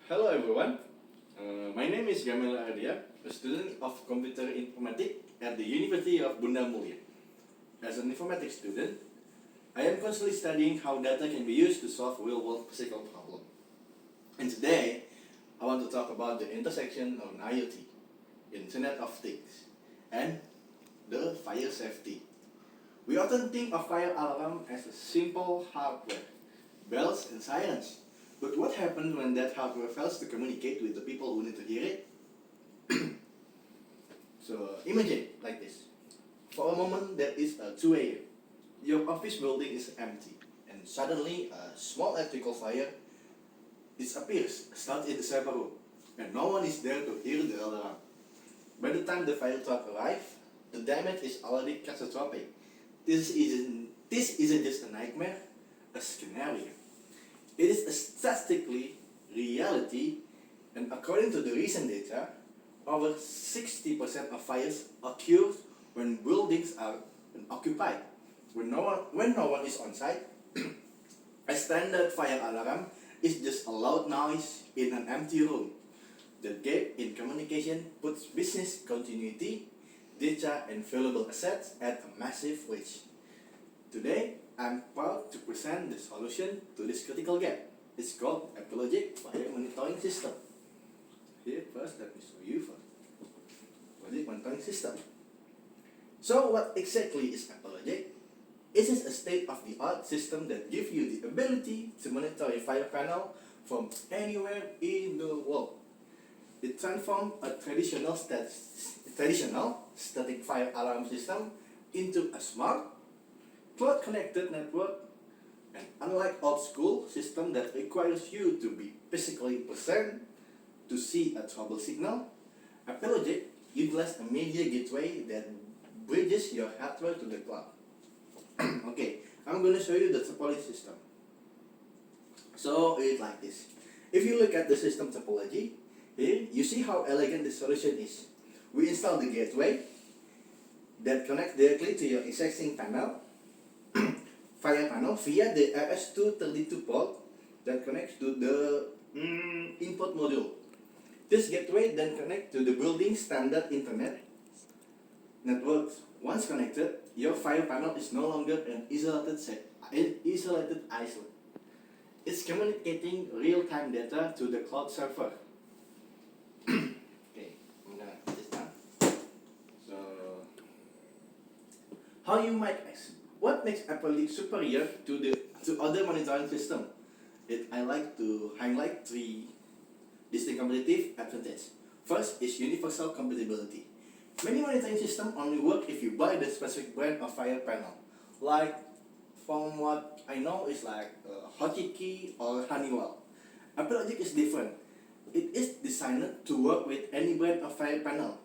Hello everyone, my name is Gamil Ardia, a student of Computer Informatics at the University of Bunda Mulia. As an informatics student, I am constantly studying how data can be used to solve real-world physical problems. And today, I want to talk about the intersection of IoT, Internet of Things, and the fire safety. We often think of fire alarm as a simple hardware, bells and sirens. But what happens when that hardware fails to communicate with the people who need to hear it? So imagine like this. For a moment there is a 2 a.m. Your office building is empty and suddenly a small electrical fire appears, starts in the server room, and no one is there to hear the alarm. By the time the fire truck arrives, the damage is already catastrophic. This isn't just a nightmare, a scenario. It is a statistically reality, and according to the recent data, over 60% of fires occur when buildings are occupied. When no one is on site, a standard fire alarm is just a loud noise in an empty room. The gap in communication puts business continuity, data, and valuable assets at a massive risk. Today, I'm proud to present the solution to this critical gap. It's called Apologic Fire Monitoring System. Here first, let me show you first. Apologic Monitoring System. So what exactly is Apologic? It is a state-of-the-art system that gives you the ability to monitor a fire panel from anywhere in the world. It transforms a traditional static fire alarm system into a smart, cloud-connected network, and unlike old-school system that requires you to be physically present to see a trouble signal, Apologic utilizes a media gateway that bridges your hardware to the cloud. Okay, I'm going to show you the topology system. So it's like this. If you look at the system topology, here you see how elegant the solution is. We install the gateway that connects directly to your existing panel, fire panel via the RS-232 port that connects to the input module. This gateway then connects to the building standard internet network. Once connected, your fire panel is no longer an isolated island. It's communicating real-time data to the cloud server. Okay, I'm gonna put this down. So, how you might ask, what makes Apologic superior to other monitoring system? I like to highlight three distinct competitive advantages. First is universal compatibility. Many monitoring systems only work if you buy the specific brand of fire panel. Like, from what I know, is like Hotchkiss or Honeywell. Apologic is different. It is designed to work with any brand of fire panel.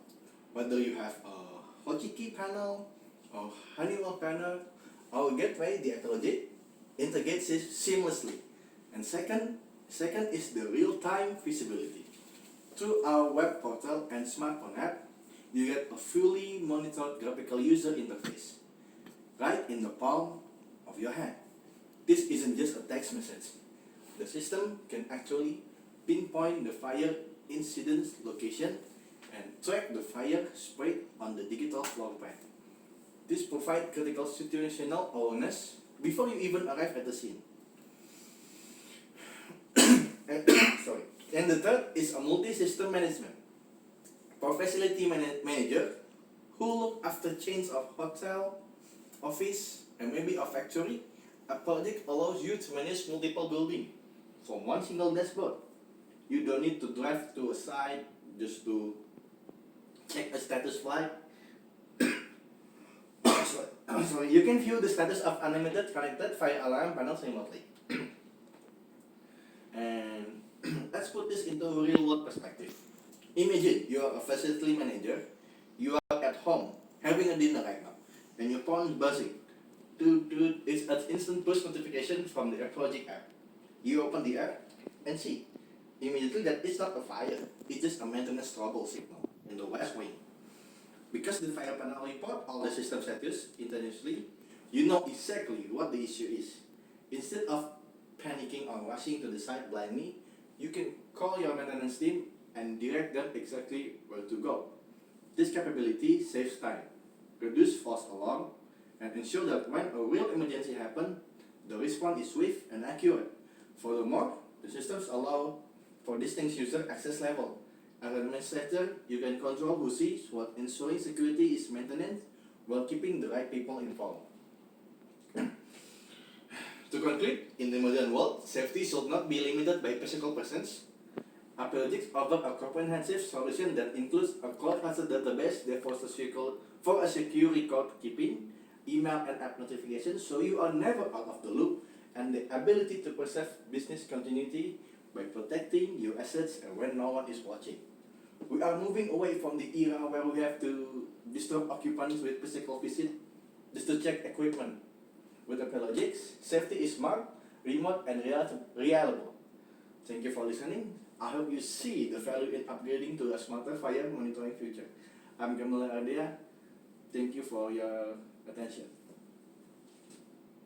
Whether you have a Hotchkiss panel or Honeywell panel, our gateway, the Apologic, integrates it seamlessly. And second is the real-time visibility. Through our web portal and smartphone app, you get a fully monitored graphical user interface right in the palm of your hand. This isn't just a text message. The system can actually pinpoint the fire incident's location and track the fire spread on the digital floor plan. This provides critical situational awareness before you even arrive at the scene. And the third is a multi-system management. For facility manager who look after chains of hotel, office, and maybe a factory, Apologic allows you to manage multiple buildings from one single dashboard. You don't need to drive to a site just to check a status flight. So you can view the status of unlimited connected fire alarm panels remotely. And let's put this into a real-world perspective. Imagine you are a facility manager. You are at home having a dinner right now, and your phone is buzzing. It's an instant push notification from the Apologic app. You open the app and see immediately that it's not a fire. It's just a maintenance trouble signal in the west wing. Because the fire panel report all the system status instantaneously, you know exactly what the issue is. Instead of panicking or rushing to the site blindly, You can call your maintenance team and direct them exactly where to go. This capability saves time, reduces false alarm, and ensures that when a real emergency happens, the response is swift and accurate. Furthermore, the systems allow for distinct user access level. As an administrator, you can control who sees what, ensuring security is maintained while keeping the right people informed. To conclude, in the modern world, safety should not be limited by physical presence. Apologetics offer a comprehensive solution that includes a cloud-hosted database that for a secure record keeping, email and app notifications, so you are never out of the loop, and the ability to preserve business continuity by protecting your assets and when no one is watching. We are moving away from the era where we have to disturb occupants with physical visit just to check equipment. With Apologetics, safety is smart, remote, and reliable. Thank you for listening. I hope you see the value in upgrading to a smarter fire monitoring future. I'm Gamal Ardea. Thank you for your attention.